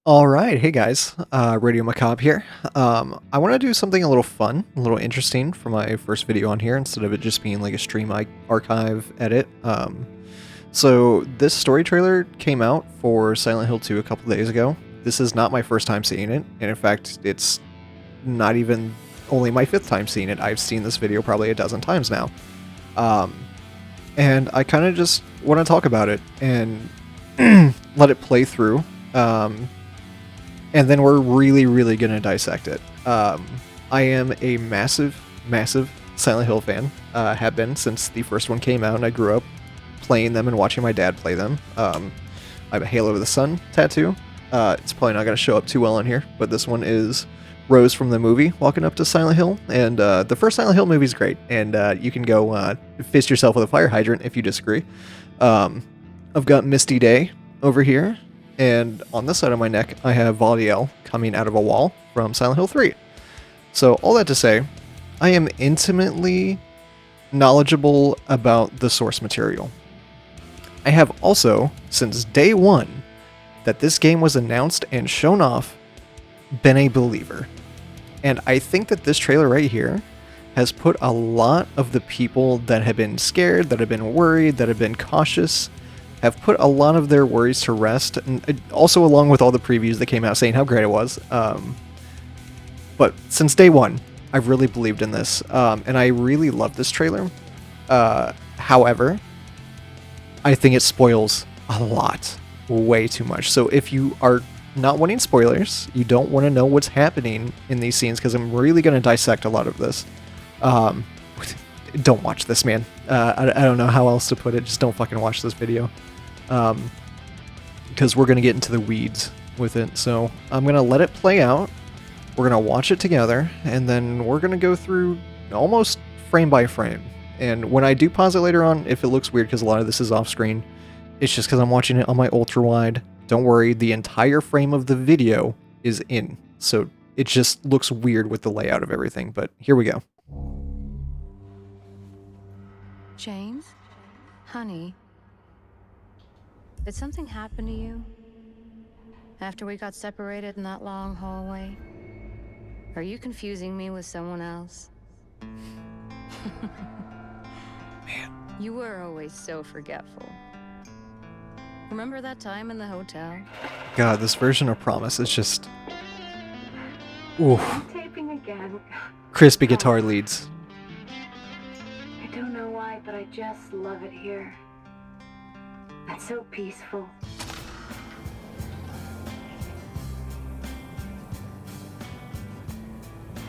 All right, hey guys, Radio Macabre here. I want to do something a little fun, a little interesting for my first video on here instead of it just being like a stream archive edit. So this story trailer came out for Silent Hill 2 a couple days ago. This is not my first time seeing it, and in fact, it's not even only my fifth time seeing it. I've seen this video probably a dozen times now. And I kind of just want to talk about it and let it play through. And then we're really going to dissect it. I am a massive Silent Hill fan. Have been since the first one came out, and I grew up playing them and watching my dad play them. I have a Halo of the Sun tattoo. It's probably not going to show up too well on here, but this one is Rose from the movie walking up to Silent Hill. And the first Silent Hill movie is great, and you can go fist yourself with a fire hydrant if you disagree. I've got Misty Day over here. And on this side of my neck, I have Vaudiel coming out of a wall from Silent Hill 3. So all that to say, I am intimately knowledgeable about the source material. I have also, since day one that this game was announced and shown off, been a believer. And I think that this trailer right here has put a lot of the people that have been scared, that have been worried, that have been cautious, have put a lot of their worries to rest, and also along with all the previews that came out saying how great it was. But since day one, I've really believed in this, and I really love this trailer. However, I think it spoils a lot, way too much. So if you are not wanting spoilers, you don't want to know what's happening in these scenes, because I'm really going to dissect a lot of this. Don't watch this, man. I don't know how else to put it. Just don't fucking watch this video. Because we're going to get into the weeds with it. So I'm going to let it play out. We're going to watch it together. And then we're going to go through almost frame by frame. And when I do pause it later on, if it looks weird because a lot of this is off screen, it's just because I'm watching it on my ultra wide. Don't worry, the entire frame of the video is in. So it just looks weird with the layout of everything. But here we go. James? Honey? Did something happen to you? After we got separated in that long hallway? Are you confusing me with someone else? Man. You were always so forgetful. Remember that time in the hotel? God, this version of Promise is just... Ooh. Taping again. Crispy guitar leads. I don't know why, but I just love it here. It's so peaceful.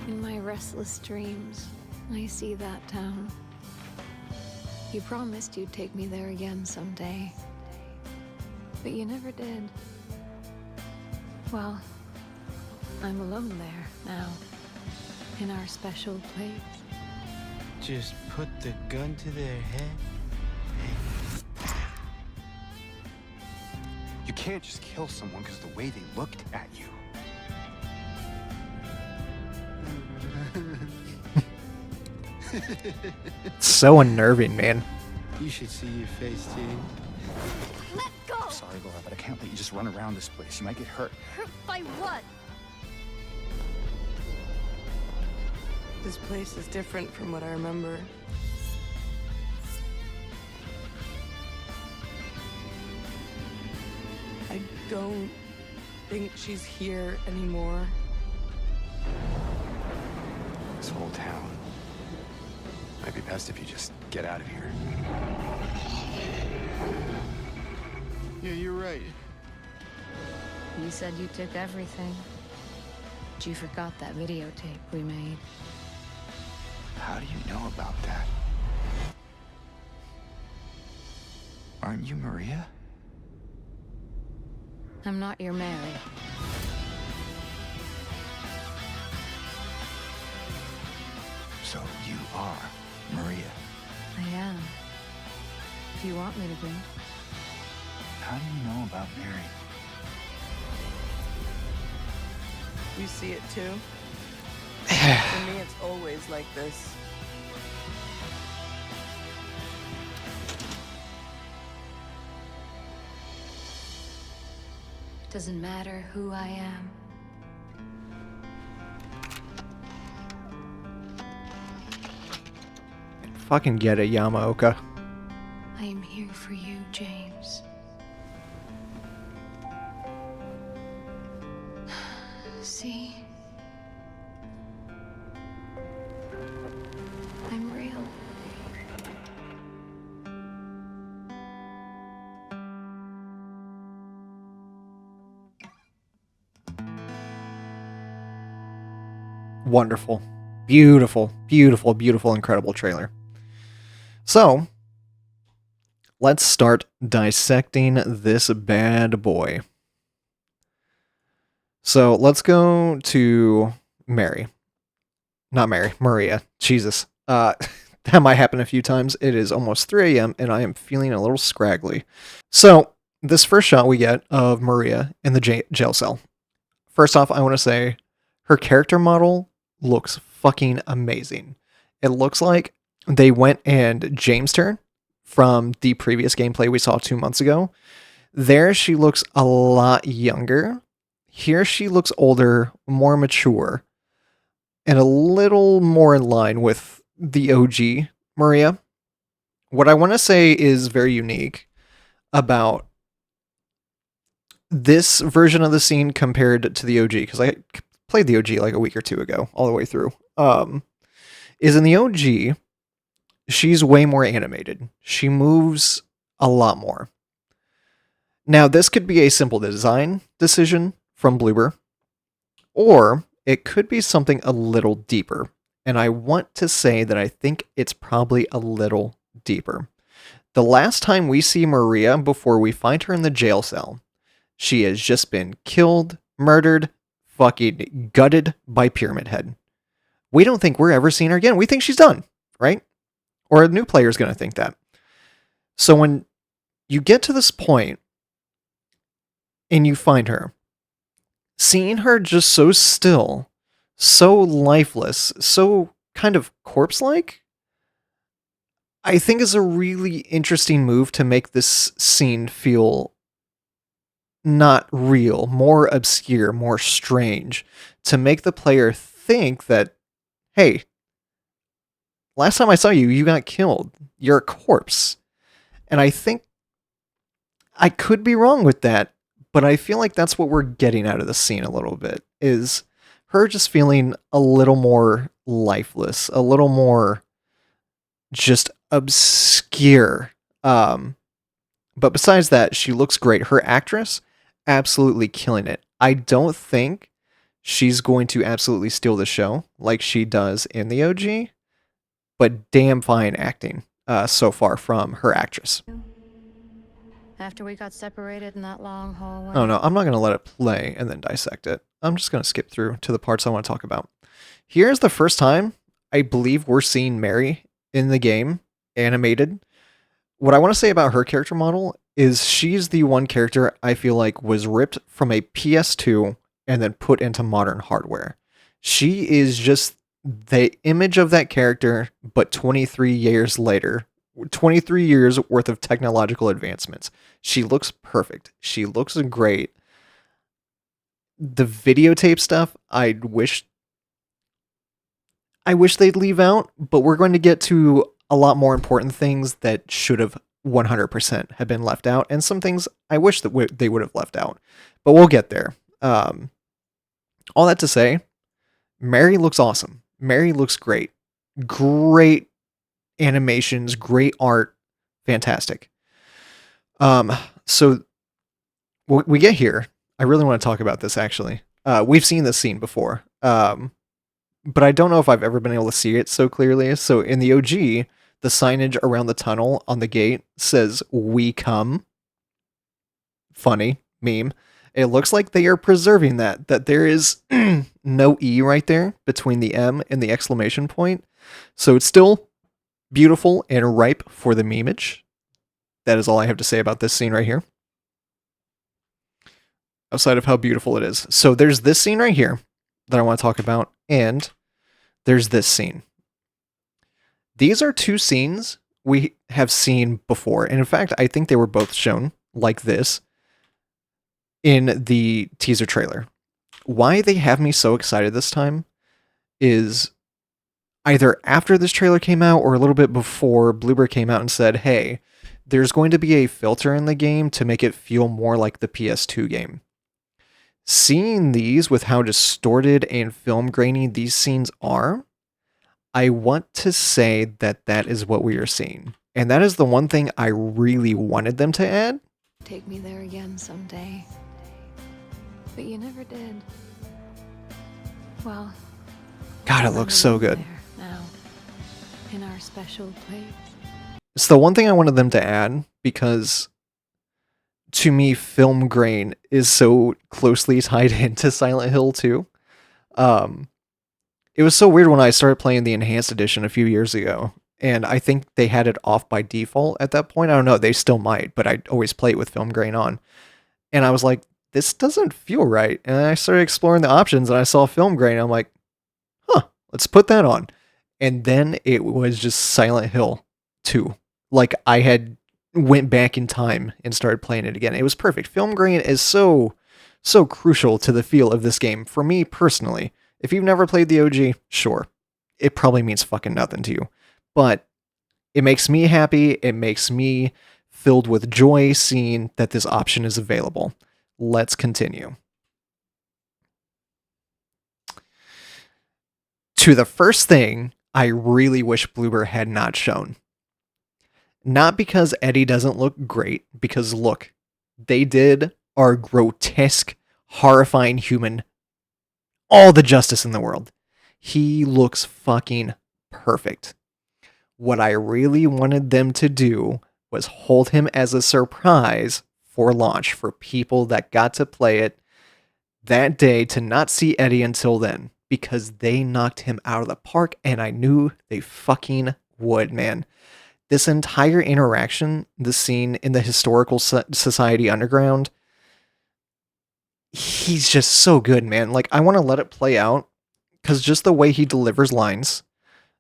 In my restless dreams, I see that town. You promised you'd take me there again someday, but you never did. Well, I'm alone there now, in our special place. Just put the gun to their head. You can't just kill someone because of the way they looked at you. So unnerving, man. You should see your face, Jane. Let go! I'm sorry, Laura, but I can't let you just run around this place. You might get hurt. Hurt by what? This place is different from what I remember. I don't think she's here anymore. This whole town. Might be best if you just get out of here. Yeah, you're right. You said you took everything. But you forgot that videotape we made. How do you know about that? Aren't you Maria? I'm not your Mary. So you are Maria. I am. If you want me to be. How do you know about Mary? You see it too? For me, it's always like this. To doesn't matter who I am. Fucking get it, Yamaoka. I am here for you, James. See? I'm real. Wonderful. Beautiful, beautiful, beautiful, incredible trailer. So, let's start dissecting this bad boy. So, let's go to Mary. Not Mary, Maria. Jesus. That might happen a few times. It is almost 3 a.m. and I am feeling a little scraggly. So, this first shot we get of Maria in the jail cell. First off, I want to say her character model looks fucking amazing. It looks like they went and James her from the previous gameplay we saw 2 months ago. There, she looks a lot younger. Here, she looks older, more mature, and a little more in line with the OG Maria. What I want to say is very unique about this version of the scene compared to the OG, because I played the OG like a week or two ago, all the way through, is in the OG, she's way more animated. She moves a lot more. Now, this could be a simple design decision from Bloober, or it could be something a little deeper. And I want to say that I think it's probably a little deeper. The last time we see Maria before we find her in the jail cell, she has just been killed, murdered, fucking gutted by Pyramid Head. We don't think we're ever seeing her again. We think she's done, right? Or a new player is going to think that. So when you get to this point and you find her, seeing her just so still, so lifeless, so kind of corpse-like, I think is a really interesting move to make this scene feel not real, more obscure, more strange, to make the player think that, hey, last time I saw you, you got killed. You're a corpse. And I think I could be wrong with that, but I feel like that's what we're getting out of the scene a little bit, is her just feeling a little more lifeless, a little more just obscure. But besides that, she looks great. Her actress, absolutely killing it. I don't think she's going to absolutely steal the show like she does in the OG, but damn fine acting so far from her actress. After we got separated in that long hallway. Oh no, I'm not going to let it play and then dissect it. I'm just going to skip through to the parts I want to talk about. Here's the first time I believe we're seeing Mary in the game, animated. What I want to say about her character model is she's the one character I feel like was ripped from a PS2 and then put into modern hardware. She is just the image of that character, but 23 years later, 23 years worth of technological advancements. She looks perfect. She looks great. The videotape stuff, I wish they'd leave out, but we're going to get to a lot more important things that should have 100% have been left out, and some things I wish that they would have left out. But we'll get there. All that to say, Mary looks awesome. Mary looks great. Great animations, great art, fantastic. So we get here. I really want to talk about this, actually. We've seen this scene before, but I don't know if I've ever been able to see it so clearly. So in the OG, the signage around the tunnel on the gate says, "We come." Funny meme. It looks like they are preserving that there is no E right there between the M and the exclamation point. So it's still beautiful and ripe for the memeage. That is all I have to say about this scene right here, outside of how beautiful it is. So there's this scene right here that I want to talk about, and there's this scene. These are two scenes we have seen before, and in fact, I think they were both shown like this in the teaser trailer. Why they have me so excited this time is either after this trailer came out or a little bit before, Bloober came out and said, hey, there's going to be a filter in the game to make it feel more like the PS2 game. Seeing these with how distorted and film grainy these scenes are, I want to say that that is what we are seeing. And that is the one thing I really wanted them to add. Take me there again someday. But you never did. Well, God, it looks so good. there now, in our special place. It's the one thing I wanted them to add because to me, film grain is so closely tied into Silent Hill 2. It was so weird when I started playing the Enhanced Edition a few years ago, and I think they had it off by default at that point. I don't know, they still might, but I always play it with film grain on. And I was like, this doesn't feel right. And I started exploring the options and I saw film grain. I'm like, huh, let's put that on. And then it was just Silent Hill 2. Like I had went back in time and started playing it again. It was perfect. Film grain is so crucial to the feel of this game for me personally. If you've never played the OG, sure, it probably means fucking nothing to you, but it makes me happy. It makes me filled with joy seeing that this option is available. Let's continue to the first thing I really wish Bloober had not shown. Not because Eddie doesn't look great, because look, they did our grotesque, horrifying human all the justice in the world. He looks fucking perfect. What I really wanted them to do was hold him as a surprise for launch for people that got to play it that day to not see Eddie until then, because they knocked him out of the park and I knew they fucking would, man. This entire interaction, the scene in the Historical Society Underground, he's just so good, man. Like, I want to let it play out, because just the way he delivers lines,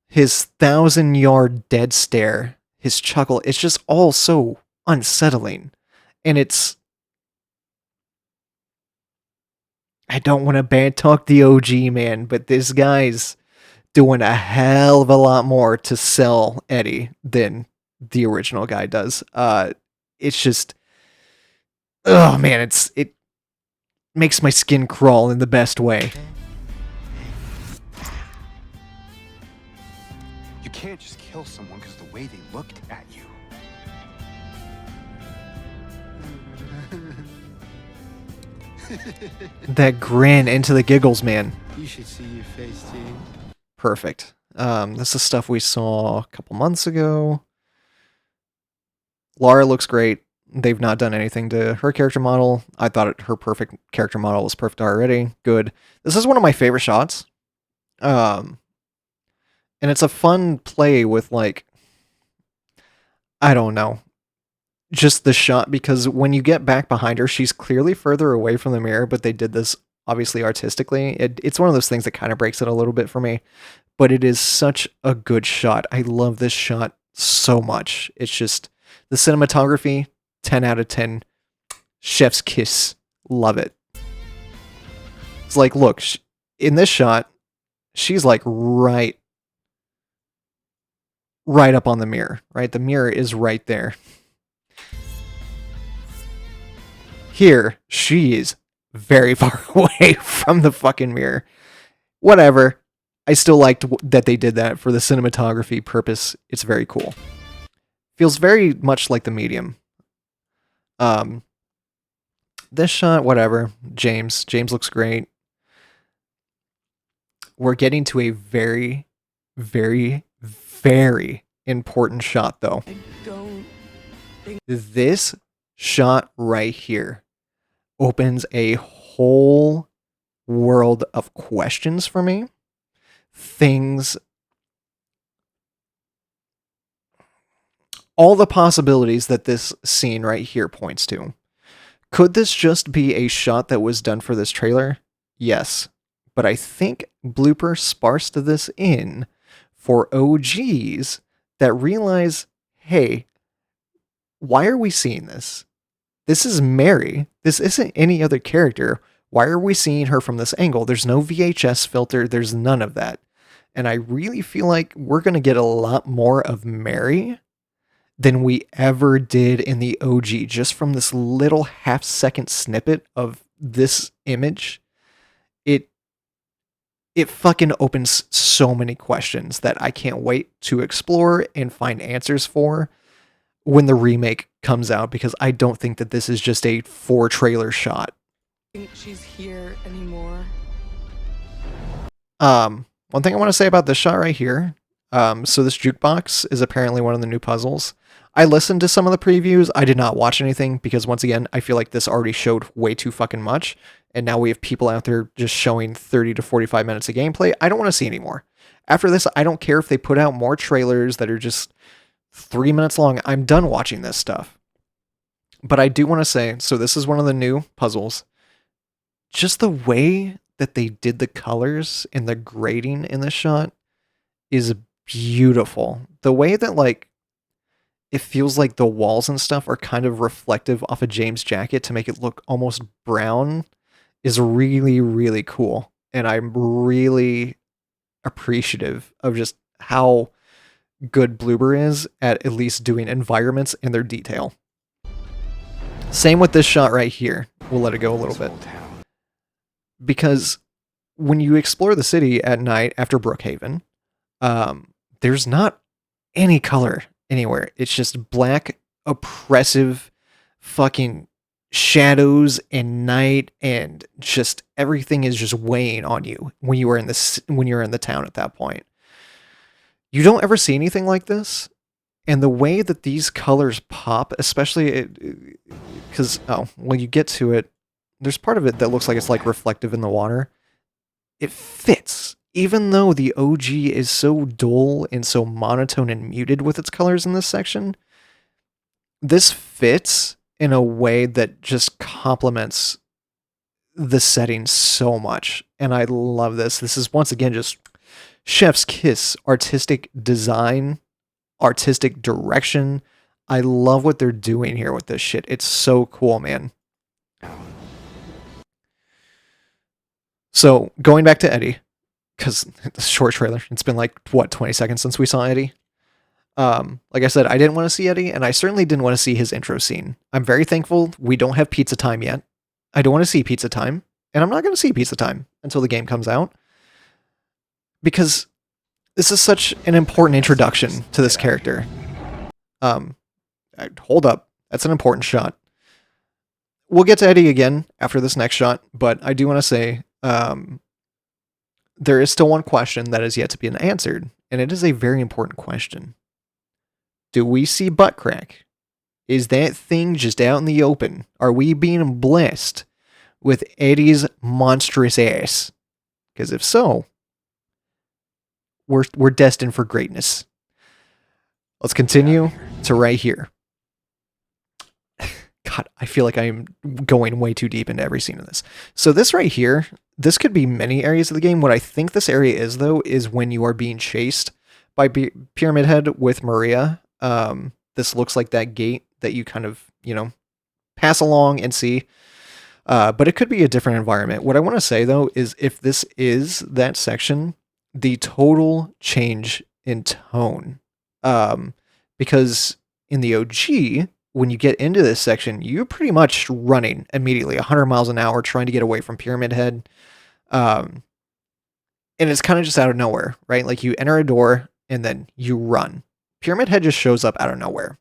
his 1,000-yard dead stare, his chuckle, it's just all so unsettling. And it's... I don't want to bad talk the OG, man, but this guy's doing a hell of a lot more to sell Eddie than the original guy does. It's just... Oh, man, it makes my skin crawl in the best way. You can't just kill someone because of the way they looked at you. That grin into the giggles, man. You should see your face, T. Perfect. This is stuff we saw a couple months ago. Lara looks great. They've not done anything to her character model. I thought her perfect character model was perfect already. Good. This is one of my favorite shots. And it's a fun play with, like, I don't know, just the shot, because when you get back behind her, she's clearly further away from the mirror, but they did this obviously artistically. It's one of those things that kind of breaks it a little bit for me, but it is such a good shot. I love this shot so much. It's just the cinematography, 10 out of 10. Chef's kiss. Love it. It's like, look, in this shot, she's like right up on the mirror, right? The mirror is right there. Here, she is very far away from the fucking mirror. Whatever. I still liked that they did that for the cinematography purpose. It's very cool. Feels very much like the medium. This shot, whatever. James looks great. We're getting to a very, very, very important shot, though. I don't think This shot right here opens a whole world of questions for me. Things, all the possibilities that this scene right here points to. Could this just be a shot that was done for this trailer? Yes. But I think Blooper sparsed this in for OGs that realize, hey, why are we seeing this? This is Mary. This isn't any other character. Why are we seeing her from this angle? There's no VHS filter. There's none of that. And I really feel like we're going to get a lot more of Mary than we ever did in the OG, just from this little half-second snippet of this image. It fucking opens so many questions that I can't wait to explore and find answers for when the remake comes out, because I don't think that this is just a 4-trailer shot. Think she's here anymore. One thing I want to say about this shot right here. So this jukebox is apparently one of the new puzzles. I listened to some of the previews. I did not watch anything because, once again, I feel like this already showed way too fucking much. And now we have people out there just showing 30 to 45 minutes of gameplay. I don't want to see anymore. After this, I don't care if they put out more trailers that are just 3 minutes long. I'm done watching this stuff. But I do want to say, so this is one of the new puzzles. Just the way that they did the colors and the grading in this shot is beautiful. The way that, like, it feels like the walls and stuff are kind of reflective off of James' jacket to make it look almost brown is really, really cool. And I'm really appreciative of just how good Bloober is at least doing environments and their detail. Same with this shot right here. We'll let it go a little bit. Because when you explore the city at night after Brookhaven, there's not any color anywhere. It's just black, oppressive fucking shadows and night, and just everything is just weighing on you when you are in this, when you're in the town at that point. You don't ever see anything like this. And the way that these colors pop, especially because, when you get to it, there's part of it that looks like it's like reflective in the water. It fits. Even though the OG is so dull and so monotone and muted with its colors in this section, this fits in a way that just complements the setting so much. And I love this. This is, once again, just chef's kiss, artistic design, artistic direction. I love what they're doing here with this shit. It's so cool, man. So, going back to Eddie, because the short trailer, it's been like, 20 seconds since we saw Eddie. Like I said, I didn't want to see Eddie, and I certainly didn't want to see his intro scene. I'm very thankful we don't have pizza time yet. I don't want to see pizza time, and I'm not going to see pizza time until the game comes out, because this is such an important introduction to this character. Hold up. That's an important shot. We'll get to Eddie again after this next shot, but I do want to say, there is still one question that is yet to be answered, and it is a very important question. Do we see butt crack? Is that thing just out in the open? Are we being blessed with Eddie's monstrous ass? Because if so, we're destined for greatness. Let's continue to right here. God, I feel like I'm going way too deep into every scene of this. So this right here, this could be many areas of the game. What I think this area is, though, is when you are being chased by Pyramid Head with Maria. This looks like that gate that you kind of, pass along and see. But it could be a different environment. What I want to say, though, is if this is that section, the total change in tone. Because in the OG, when you get into this section, you're pretty much running immediately 100 miles an hour trying to get away from Pyramid Head. And it's kind of just out of nowhere, right? Like you enter a door and then you run. Pyramid Head just shows up out of nowhere.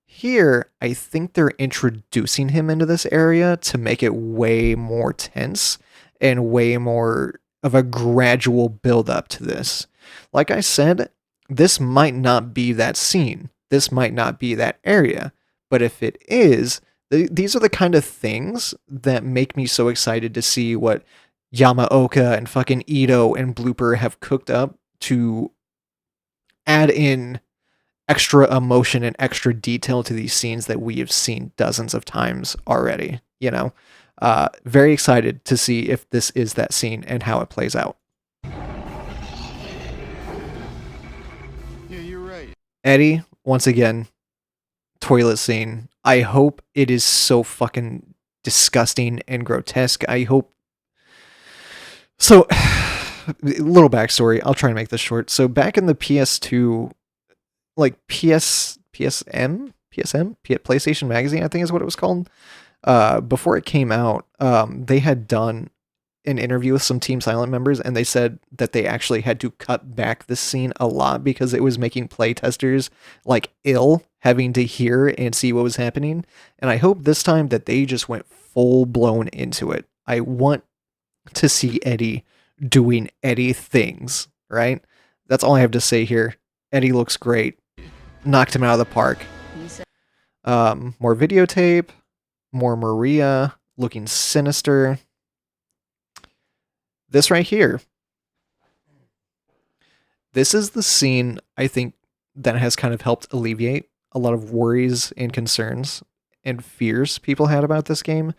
Here, I think they're introducing him into this area to make it way more tense and way more of a gradual build up to this. Like I said, this might not be that scene. This might not be that area. But if it is, these are the kind of things that make me so excited to see what Yamaoka and fucking Ito and Blooper have cooked up to add in extra emotion and extra detail to these scenes that we have seen dozens of times already. Very excited to see if this is that scene and how it plays out. Yeah, you're right. Eddie, once again, toilet scene. I hope it is so fucking disgusting and grotesque. I hope. So, little backstory. I'll try and make this short. So back in the PS2, like PlayStation Magazine, I think is what it was called. Before it came out, they had done an interview with some Team Silent members, and they said that they actually had to cut back this scene a lot because it was making playtesters like ill having to hear and see what was happening. And I hope this time that they just went full blown into it. I want to see Eddie doing Eddie things, right? That's all I have to say here. Eddie looks great. Knocked him out of the park. More videotape, more Maria looking sinister. This right here. This is the scene I think that has kind of helped alleviate a lot of worries and concerns and fears people had about this game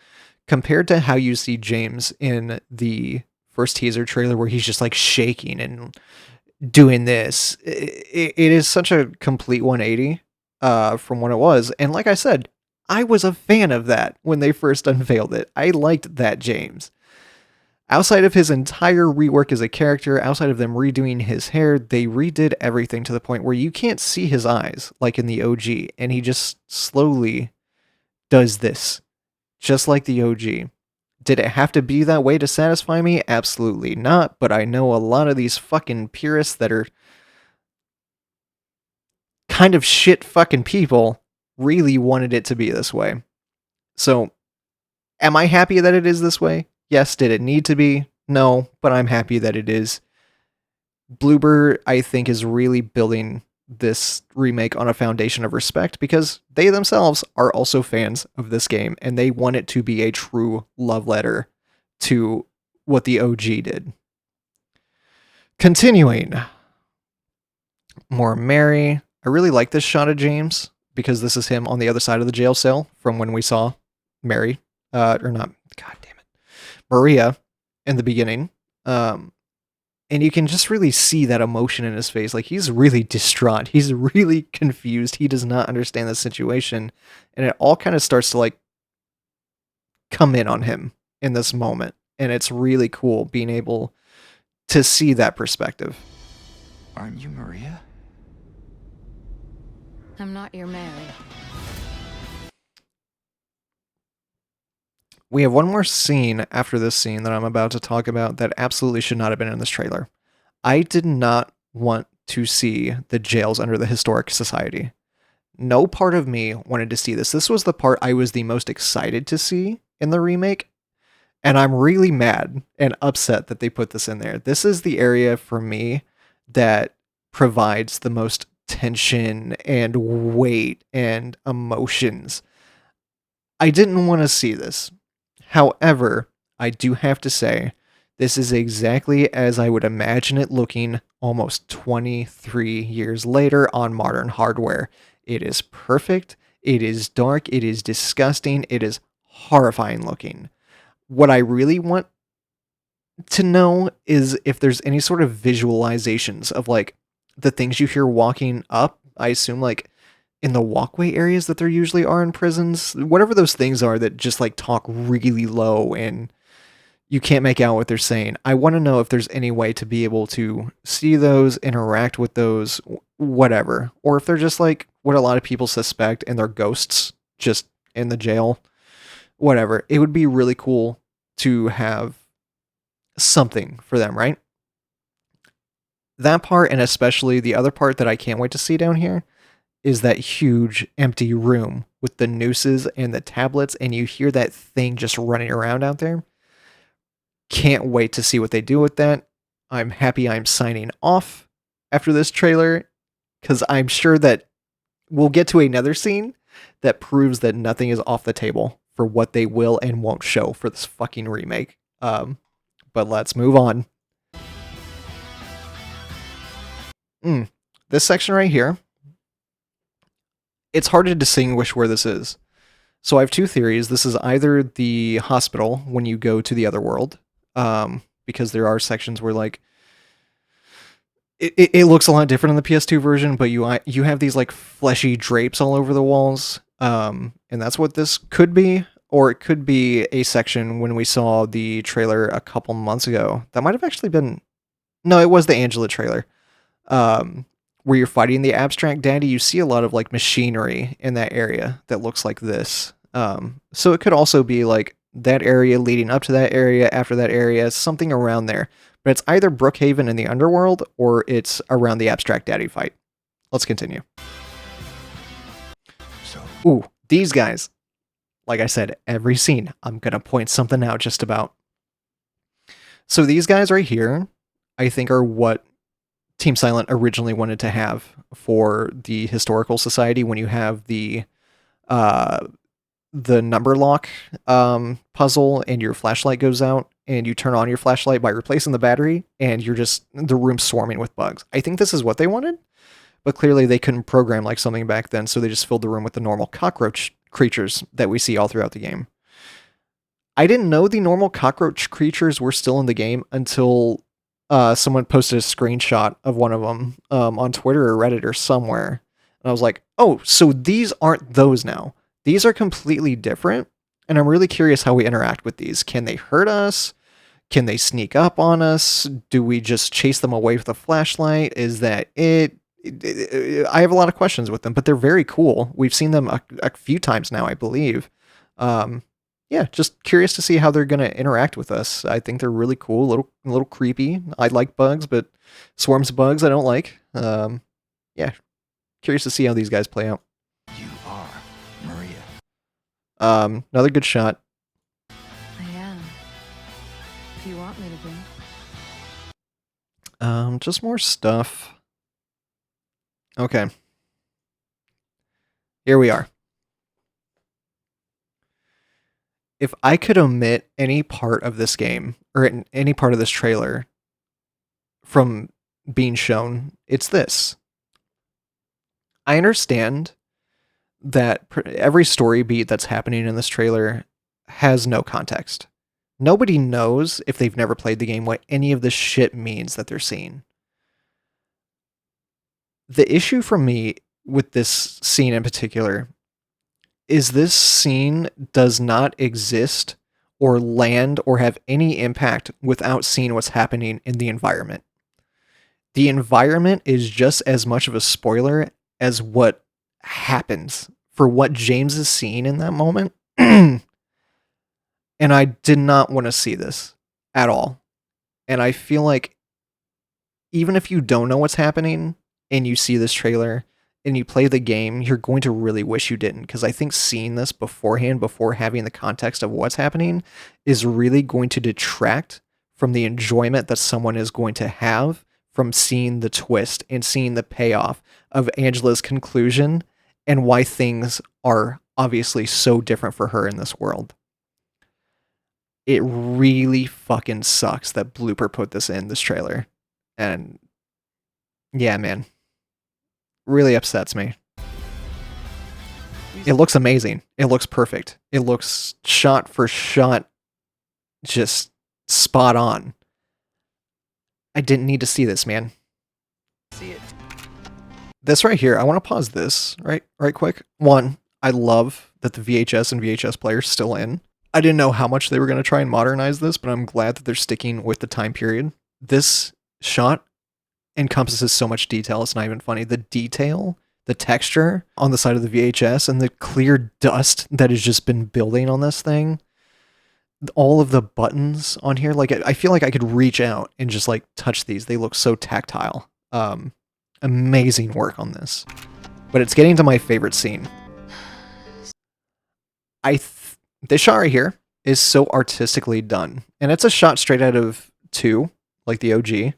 compared to how you see James in the first teaser trailer where he's just like shaking and doing this. It is such a complete 180 from what it was. And like I said, I was a fan of that when they first unveiled it. I liked that James. Outside of his entire rework as a character, outside of them redoing his hair, they redid everything to the point where you can't see his eyes like in the OG, and he just slowly does this, just like the OG. Did it have to be that way to satisfy me? Absolutely not, but I know a lot of these fucking purists that are kind of shit fucking people really wanted it to be this way. So, am I happy that it is this way? Yes. Did it need to be? No, but I'm happy that it is. Bloober, I think, is really building this remake on a foundation of respect because they themselves are also fans of this game and they want it to be a true love letter to what the OG did. Continuing. More Mary. I really like this shot of James because this is him on the other side of the jail cell from when we saw Mary. Or not. God damn it. Maria in the beginning. And you can just really see that emotion in his face. Like, he's really distraught. He's really confused. He does not understand the situation. And it all kind of starts to, like, come in on him in this moment. And it's really cool being able to see that perspective. Aren't you Maria? I'm not your Mary. We have one more scene after this scene that I'm about to talk about that absolutely should not have been in this trailer. I did not want to see the jails under the Historic Society. No part of me wanted to see this. This was the part I was the most excited to see in the remake, and I'm really mad and upset that they put this in there. This is the area for me that provides the most tension and weight and emotions. I didn't want to see this. However, I do have to say, this is exactly as I would imagine it looking almost 23 years later on modern hardware. It is perfect, it is dark, it is disgusting, it is horrifying looking. What I really want to know is if there's any sort of visualizations of like the things you hear walking up. I assume like in the walkway areas that there usually are in prisons, whatever those things are that just like talk really low and you can't make out what they're saying. I want to know if there's any way to be able to see those, interact with those, whatever. Or if they're just like what a lot of people suspect and they're ghosts just in the jail, whatever. It would be really cool to have something for them, right? That part, and especially the other part that I can't wait to see down here, is that huge empty room with the nooses and the tablets, and you hear that thing just running around out there. Can't wait to see what they do with that. I'm happy I'm signing off after this trailer, because I'm sure that we'll get to another scene that proves that nothing is off the table for what they will and won't show for this fucking remake. But let's move on. This section right here, it's hard to distinguish where this is. So I have two theories. This is either the hospital when you go to the other world, because there are sections where like it looks a lot different in the PS2 version, but you have these like fleshy drapes all over the walls, and that's what this could be, or it could be a section when we saw the trailer a couple months ago. That might have actually been no, it was the Angela trailer, where you're fighting the abstract daddy. You see a lot of like machinery in that area that looks like this. So it could also be like that area leading up to that area, after that area, something around there. But it's either Brookhaven in the underworld or it's around the abstract daddy fight. Let's continue. So, Ooh, these guys. Like I said, every scene, I'm going to point something out just about. So these guys right here, I think are what Team Silent originally wanted to have for the Historical Society when you have the number lock puzzle and your flashlight goes out and you turn on your flashlight by replacing the battery and you're just the room swarming with bugs. I think this is what they wanted, but clearly they couldn't program like something back then, so they just filled the room with the normal cockroach creatures that we see all throughout the game. I didn't know the normal cockroach creatures were still in the game until someone posted a screenshot of one of them on Twitter or Reddit or somewhere. And I was like, oh, so these aren't those now. These are completely different. And I'm really curious how we interact with these. Can they hurt us? Can they sneak up on us? Do we just chase them away with a flashlight? Is that it? I have a lot of questions with them, but they're very cool. We've seen them a few times now, I believe. Yeah, just curious to see how they're going to interact with us. I think they're really cool, a little creepy. I like bugs, but swarms of bugs I don't like. Yeah, curious to see how these guys play out. you are Maria. Another good shot. I am. If you want me to be. Just more stuff. Okay. Here we are. If I could omit any part of this game or any part of this trailer from being shown, it's this. I understand that every story beat that's happening in this trailer has no context. Nobody knows, if they've never played the game, what any of this shit means that they're seeing. The issue for me with this scene in particular is this scene does not exist or land or have any impact without seeing what's happening in the environment. The environment is just as much of a spoiler as what happens for what James is seeing in that moment. And I did not want to see this at all. And I feel like even if you don't know what's happening and you see this trailer and you play the game, you're going to really wish you didn't, because I think seeing this beforehand, before having the context of what's happening, is really going to detract from the enjoyment that someone is going to have from seeing the twist and seeing the payoff of Angela's conclusion and why things are obviously so different for her in this world. It really fucking sucks that Blooper put this in this trailer. And yeah, man. Really upsets me. It looks amazing. It looks perfect. It looks shot for shot just spot on. I didn't need to see this, man. See it. This right here, I want to pause this right quick. One, I love that the VHS and VHS player's still in. I didn't know how much they were going to try and modernize this, but I'm glad that they're sticking with the time period. This shot encompasses so much detail, it's not even funny. The detail, the texture on the side of the VHS, and the clear dust that has just been building on this thing. All of the buttons on here, like I feel like I could reach out and just like touch these. They look so tactile. Amazing work on this. But it's getting to my favorite scene. This shot right here is so artistically done. And it's a shot straight out of 2, like the OG.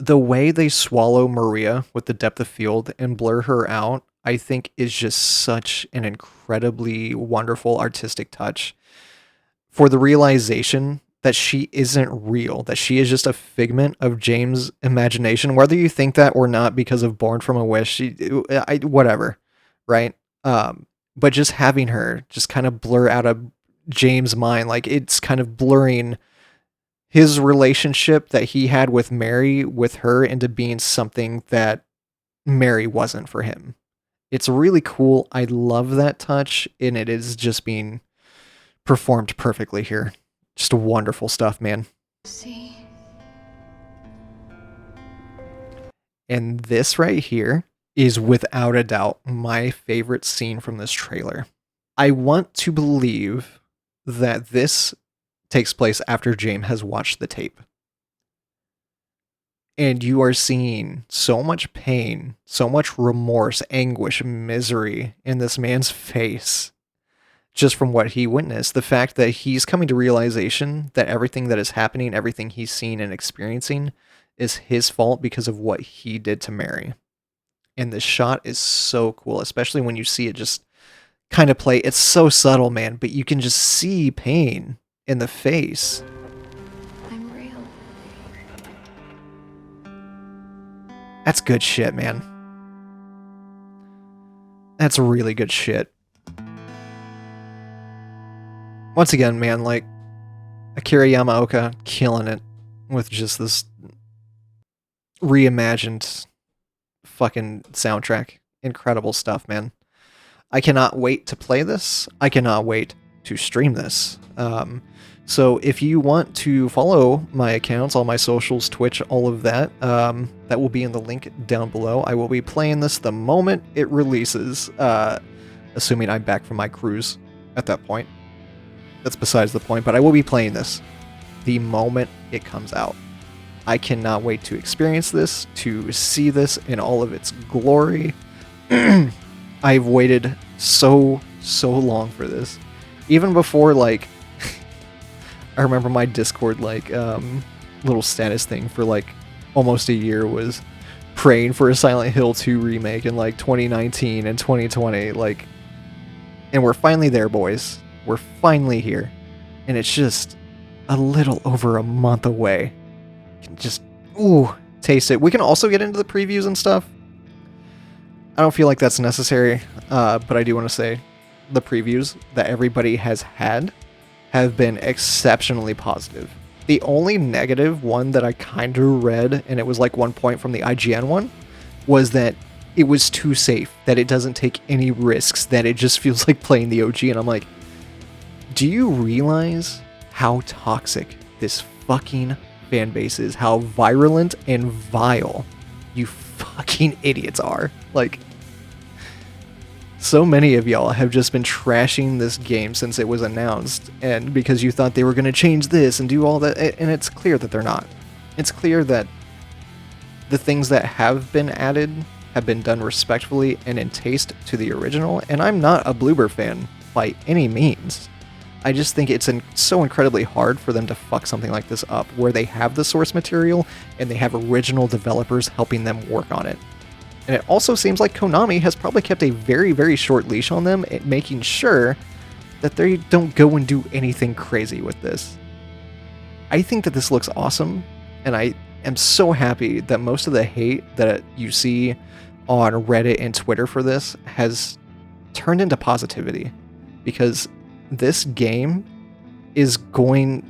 The way they swallow Maria with the depth of field and blur her out, I think is just such an incredibly wonderful artistic touch for the realization that she isn't real, that she is just a figment of James' imagination, whether you think that or not because of Born from a Wish, whatever, right? But just having her just kind of blur out of James' mind, like it's kind of blurring his relationship that he had with Mary, with her, into being something that Mary wasn't for him. It's really cool. I love that touch, and it is just being performed perfectly here. Just wonderful stuff, man. See? And this right here is without a doubt my favorite scene from this trailer. I want to believe that this takes place after James has watched the tape. And you are seeing so much pain, so much remorse, anguish, misery in this man's face just from what he witnessed. The fact that he's coming to realization that everything that is happening, everything he's seen and experiencing is his fault because of what he did to Mary. And this shot is so cool, especially when you see it just kind of play. It's so subtle, man, but you can just see pain in the face. I'm real. That's good shit, man. That's really good shit. Once again, man, like, Akira Yamaoka killing it with just this reimagined fucking soundtrack. Incredible stuff, man. I cannot wait to play this. I cannot wait to stream this. So if you want to follow my accounts, all my socials, Twitch, all of that, that will be in the link down below. I will be playing this the moment it releases, assuming I'm back from my cruise at that point. That's besides the point, but I will be playing this the moment it comes out. I cannot wait to experience this, to see this in all of its glory. I've waited so long for this. Even before, like, I remember my Discord, like, little status thing for, like, almost a year was praying for a Silent Hill 2 remake in, like, 2019 and 2020, like, and we're finally there, boys. We're finally here, and it's just a little over a month away. You can just, ooh, taste it. We can also get into the previews and stuff. I don't feel like that's necessary, but I do want to say the previews that everybody has had have been exceptionally positive. The only negative one that I kind of read, and it was like 1 point from the IGN one, was that it was too safe, that it doesn't take any risks, that it just feels like playing the OG, and I'm like, do you realize how toxic this fucking fan base is? How virulent and vile you fucking idiots are? Like, so many of y'all have just been trashing this game since it was announced, and because you thought they were going to change this and do all that, and it's clear that they're not. It's clear that the things that have been added have been done respectfully and in taste to the original, and I'm not a Bloober fan by any means. I just think it's so incredibly hard for them to fuck something like this up, where they have the source material and they have original developers helping them work on it. And it also seems like Konami has probably kept a very short leash on them, at making sure that they don't go and do anything crazy with this. I think that this looks awesome, and I am so happy that most of the hate that you see on Reddit and Twitter for this has turned into positivity, because this game is going...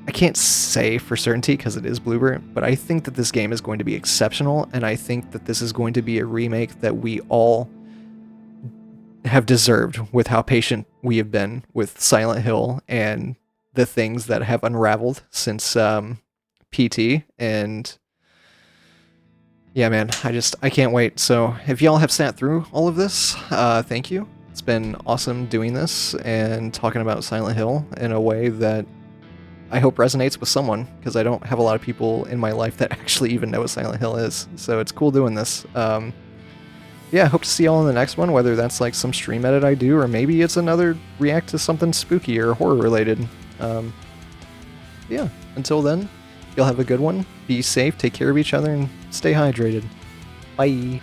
I can't say for certainty because it is Bloober, but I think that this game is going to be exceptional, and I think that this is going to be a remake that we all have deserved with how patient we have been with Silent Hill and the things that have unraveled since PT. And yeah, man, I can't wait. So if y'all have sat through all of this, thank you. It's been awesome doing this and talking about Silent Hill in a way that I hope resonates with someone, because I don't have a lot of people in my life that actually even know what Silent Hill is. So it's cool doing this. Yeah, I hope to see y'all in the next one, whether that's like some stream edit I do, or maybe it's another react to something spooky or horror related. Yeah, until then, y'all have a good one. Be safe, take care of each other, and stay hydrated. Bye.